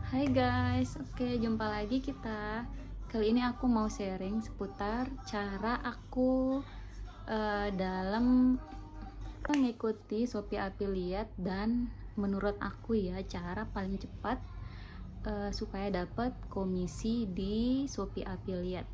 Hai guys, oke jumpa lagi kita. Kali ini aku mau sharing seputar cara aku dalam mengikuti Shopee Affiliate dan menurut aku ya cara paling cepat supaya dapat komisi di Shopee Affiliate.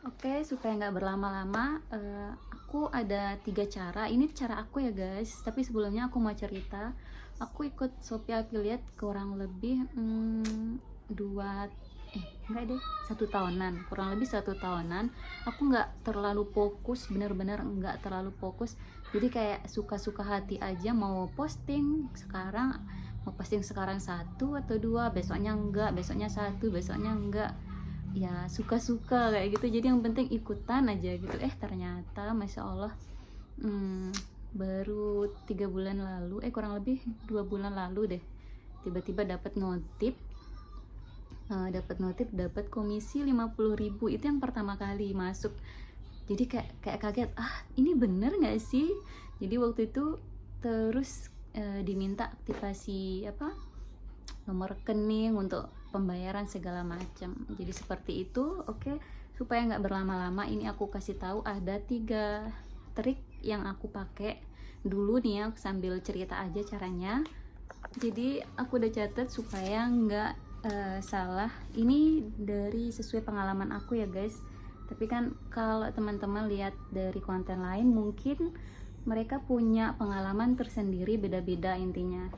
Oke, supaya nggak berlama-lama, aku ada 3 cara. Ini cara aku ya guys. Tapi sebelumnya aku mau cerita. Aku ikut Shopee Affiliate kurang lebih dua, enggak deh, 1 tahunan. Kurang lebih 1 tahunan. Aku nggak terlalu fokus, bener-bener nggak terlalu fokus. Jadi kayak suka-suka hati aja mau posting sekarang. Mau posting sekarang 1 atau 2, besoknya enggak, besoknya 1, besoknya enggak, ya suka-suka kayak gitu. Jadi yang penting ikutan aja gitu. Ternyata masya Allah, baru 3 bulan lalu, kurang lebih 2 bulan lalu deh, tiba-tiba dapat notif, dapat komisi 50.000. Itu yang pertama kali masuk. Jadi kayak kaget, ini bener nggak sih? Jadi waktu itu terus diminta aktivasi nomor rekening untuk pembayaran segala macam. Jadi seperti itu. Oke, supaya nggak berlama-lama, ini aku kasih tahu ada 3 trik yang aku pakai dulu nih ya, sambil cerita aja caranya. Jadi aku udah catat supaya nggak salah. Ini dari sesuai pengalaman aku ya guys. Tapi kan kalau teman-teman lihat dari konten lain, mungkin mereka punya pengalaman tersendiri, beda-beda intinya.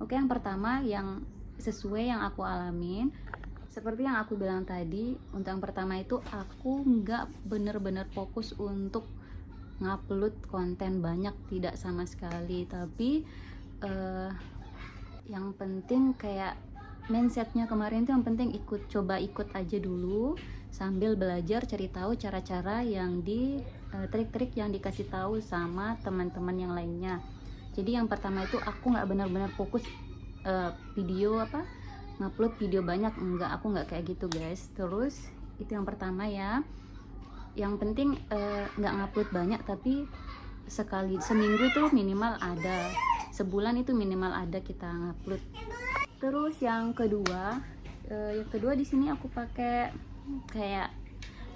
Oke, yang pertama yang sesuai yang aku alamin, seperti yang aku bilang tadi. Untuk yang pertama itu aku nggak bener-bener fokus untuk ngupload konten banyak, tidak sama sekali. Tapi yang penting kayak mindsetnya kemarin tuh yang penting coba ikut aja dulu sambil belajar, cari tahu cara-cara yang trik-trik yang dikasih tahu sama teman-teman yang lainnya. Jadi yang pertama itu aku nggak benar-benar fokus video ngupload video banyak, aku nggak kayak gitu guys. Terus itu yang pertama ya. Yang penting nggak ngupload banyak, tapi seminggu tuh minimal ada, sebulan itu minimal ada kita ngupload. Terus yang kedua, di sini aku pakai kayak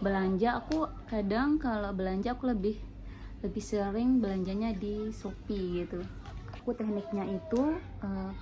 belanja. Aku kadang kalau belanja aku lebih sering belanjanya di Shopee gitu. Aku tekniknya itu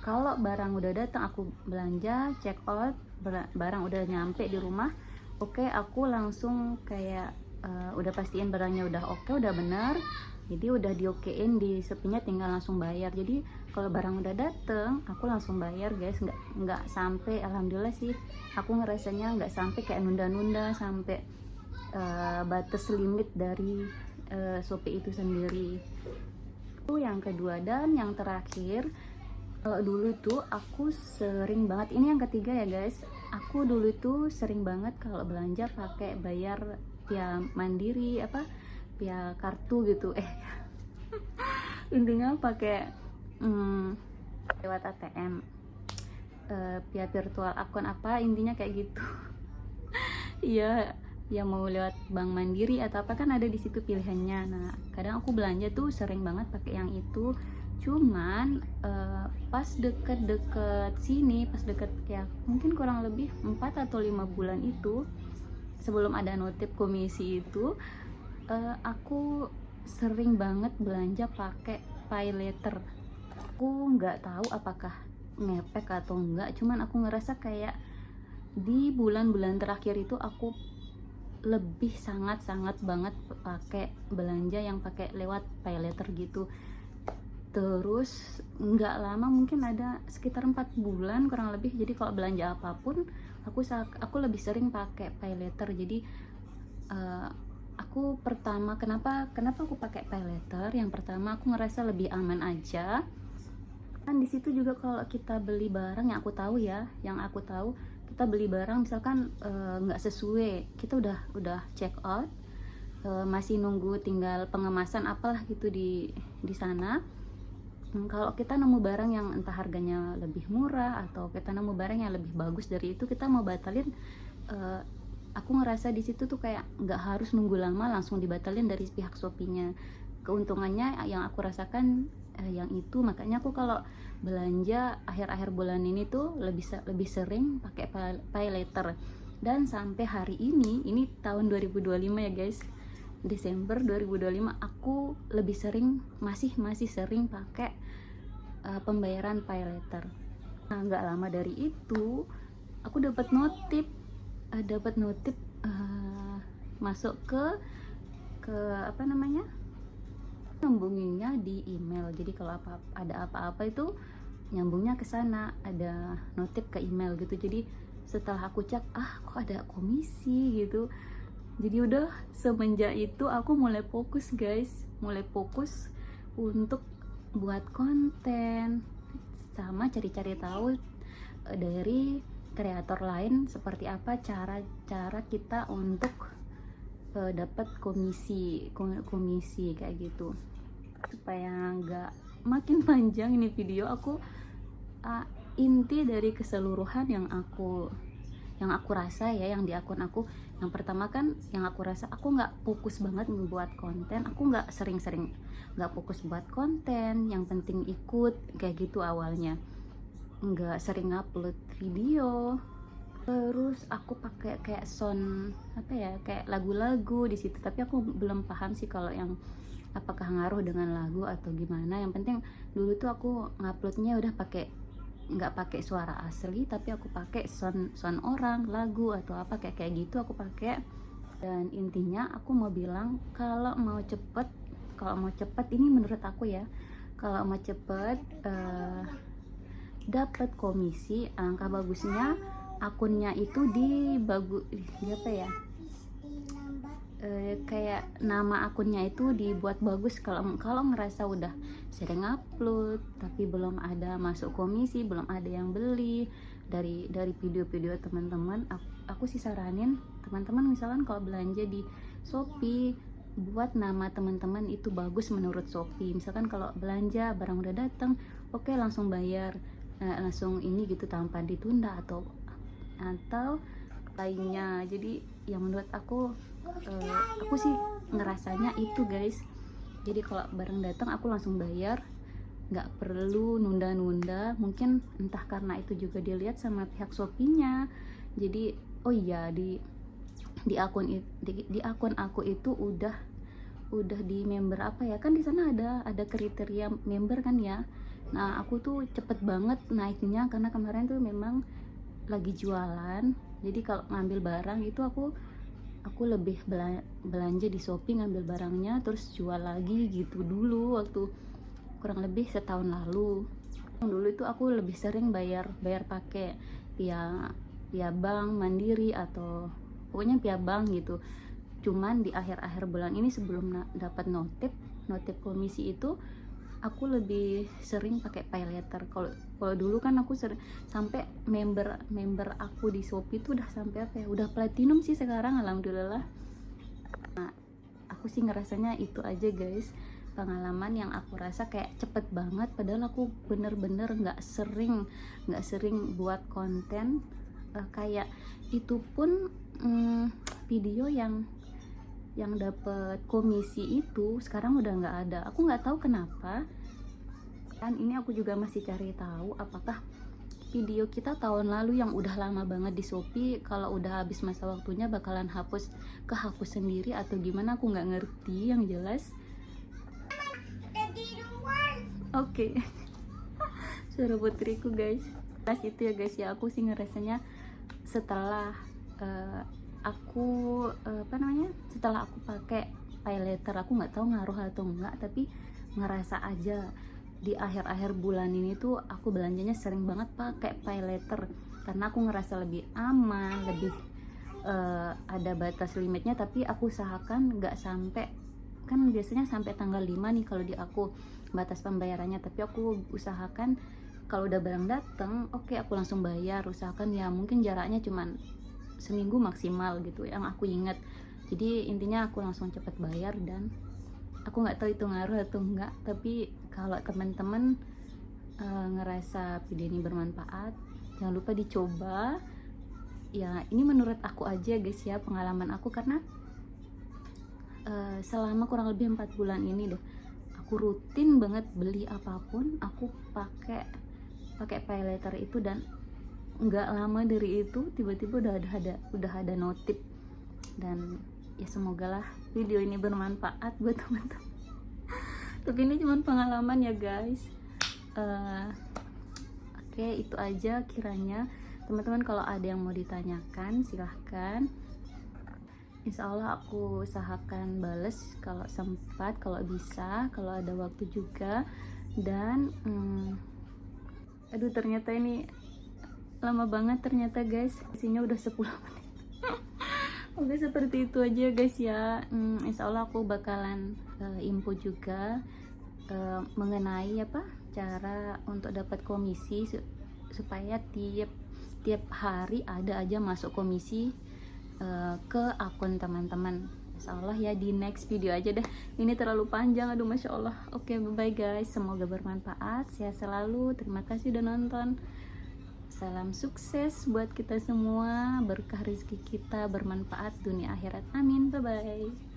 kalau barang udah datang aku belanja, check out, barang udah nyampe di rumah, oke, aku langsung kayak udah pastiin barangnya udah oke, udah benar, jadi udah diokein di Shopee-nya, tinggal langsung bayar. Jadi kalau barang udah dateng aku langsung bayar guys, nggak sampai, alhamdulillah sih aku ngerasanya nggak sampai kayak nunda-nunda sampai batas limit dari Shopee itu sendiri. Itu yang kedua. Dan yang terakhir, kalau dulu tuh aku sering banget, ini yang ketiga ya guys, aku dulu tuh sering banget kalau belanja pakai bayar via mandiri, via kartu gitu, intinya pakai lewat ATM, via virtual account, intinya kayak gitu. Iya, yang mau lewat Bank Mandiri atau apa, kan ada di situ pilihannya. Nah, kadang aku belanja tuh sering banget pakai yang itu. Cuman pas deket-deket sini, pas deket ya mungkin kurang lebih 4 atau 5 bulan itu, sebelum ada notif komisi itu, aku sering banget belanja pakai pay letter. Aku nggak tahu apakah ngepek atau enggak, cuman aku ngerasa kayak di bulan-bulan terakhir itu aku lebih sangat-sangat banget pakai belanja yang pakai lewat pay letter gitu. Terus nggak lama, mungkin ada sekitar 4 bulan kurang lebih, jadi kalau belanja apapun aku lebih sering pakai pay letter. Jadi aku pertama, kenapa aku pakai pay letter, yang pertama aku ngerasa lebih aman aja. Kan di situ juga kalau kita beli barang, yang aku tahu kita beli barang misalkan nggak sesuai, kita udah check out, masih nunggu tinggal pengemasan apalah gitu di sana. Kalau kita nemu barang yang entah harganya lebih murah atau kita nemu barang yang lebih bagus dari itu, kita mau batalin, aku ngerasa di situ tuh kayak nggak harus nunggu lama, langsung dibatalin dari pihak Shopee-nya. Keuntungannya yang aku rasakan yang itu. Makanya aku kalau belanja akhir-akhir bulan ini tuh lebih sering pakai pay later. Dan sampai hari ini tahun 2025 ya guys, Desember 2025, aku lebih sering masih sering pakai pembayaran pay later. Nah, nggak lama dari itu aku dapat notif masuk ke apa namanya, nyambunginnya di email. Jadi kalau ada apa-apa itu nyambungnya ke sana, ada notif ke email gitu. Jadi setelah aku cek, kok ada komisi gitu. Jadi udah semenjak itu aku mulai fokus guys, mulai fokus untuk buat konten sama cari-cari tahu dari kreator lain seperti apa cara kita untuk dapat komisi kayak gitu. Supaya nggak makin panjang ini video, aku inti dari keseluruhan yang aku rasa ya, yang di akun aku, yang pertama kan yang aku rasa aku nggak fokus banget membuat konten, aku nggak fokus buat konten, yang penting ikut kayak gitu awalnya, nggak sering upload video. Terus aku pakai kayak sound kayak lagu-lagu di situ, tapi aku belum paham sih kalau yang apakah ngaruh dengan lagu atau gimana. Yang penting dulu tuh aku nguploadnya udah nggak pakai suara asli, tapi aku pakai sound orang, lagu atau apa kayak gitu aku pakai. Dan intinya aku mau bilang, kalau mau cepet ini menurut aku ya, kalau mau cepet dapat komisi, alangkah bagusnya akunnya itu kayak nama akunnya itu dibuat bagus. Kalau ngerasa udah sering upload tapi belum ada masuk komisi, belum ada yang beli dari video-video teman-teman, aku sih saranin teman-teman misalkan kalau belanja di Shopee, buat nama teman-teman itu bagus menurut Shopee. Misalkan kalau belanja barang udah datang, oke, langsung bayar, langsung ini gitu tanpa ditunda atau lainnya. Jadi yang menurut aku sih ngerasanya itu guys. Jadi kalau barang datang aku langsung bayar, nggak perlu nunda-nunda. Mungkin entah karena itu juga dilihat sama pihak Shopee-nya. Jadi di akun aku itu udah di member apa ya, kan di sana ada kriteria member kan ya. Nah aku tuh cepet banget naiknya karena kemarin tuh memang lagi jualan. Jadi kalau ngambil barang itu aku lebih belanja di Shopee, ngambil barangnya terus jual lagi gitu. Dulu waktu kurang lebih setahun lalu itu aku lebih sering bayar pakai via bank mandiri atau pokoknya via bank gitu. Cuman di akhir bulan ini sebelum dapat notif komisi itu, aku lebih sering pakai pay later. Kalau dulu kan aku sering sampai member aku di Shopee tuh udah sampai udah platinum sih sekarang, alhamdulillah. Nah, aku sih ngerasanya itu aja guys, pengalaman yang aku rasa kayak cepet banget, padahal aku bener-bener nggak sering buat konten kayak itu pun. Video yang dapat komisi itu sekarang udah nggak ada. Aku nggak tahu kenapa, kan ini aku juga masih cari tahu apakah video kita tahun lalu yang udah lama banget di Shopee, kalau udah habis masa waktunya bakalan kehapus sendiri atau gimana, aku nggak ngerti. Yang jelas oke. Suara putriku guys. Pas itu ya guys ya, aku sih ngerasanya setelah setelah aku pakai pay later, aku nggak tahu ngaruh atau enggak, tapi ngerasa aja di akhir bulan ini tuh aku belanjanya sering banget pakai pay later karena aku ngerasa lebih aman, lebih ada batas limitnya. Tapi aku usahakan nggak sampai, kan biasanya sampai tanggal 5 nih kalau di aku batas pembayarannya, tapi aku usahakan kalau udah barang datang, oke, aku langsung bayar. Usahakan ya mungkin jaraknya cuman seminggu maksimal gitu yang aku ingat. Jadi intinya aku langsung cepet bayar, dan aku nggak tahu itu ngaruh atau enggak. Tapi kalau teman-teman ngerasa video ini bermanfaat, jangan lupa dicoba ya. Ini menurut aku aja guys ya, pengalaman aku, karena selama kurang lebih 4 bulan ini deh aku rutin banget beli apapun aku pakai pakai pay later itu, dan nggak lama dari itu tiba-tiba udah ada notif. Dan ya semoga lah video ini bermanfaat buat teman-teman. Tapi ini cuma pengalaman ya guys. Oke, itu aja kiranya. Teman-teman kalau ada yang mau ditanyakan silahkan. Insya Allah aku usahakan bales kalau sempat, kalau bisa, kalau ada waktu juga. Dan aduh, ternyata ini lama banget ternyata guys, isinya udah 10 menit. Oke, seperti itu aja guys ya. Insya Allah aku bakalan info juga mengenai apa cara untuk dapat komisi, supaya tiap hari ada aja masuk komisi ke akun teman-teman. Insya Allah ya, di next video aja deh, ini terlalu panjang, aduh masya Allah. Oke, bye guys, semoga bermanfaat, sehat selalu, terima kasih udah nonton. Salam sukses buat kita semua, berkah rezeki kita bermanfaat dunia akhirat, amin, bye bye.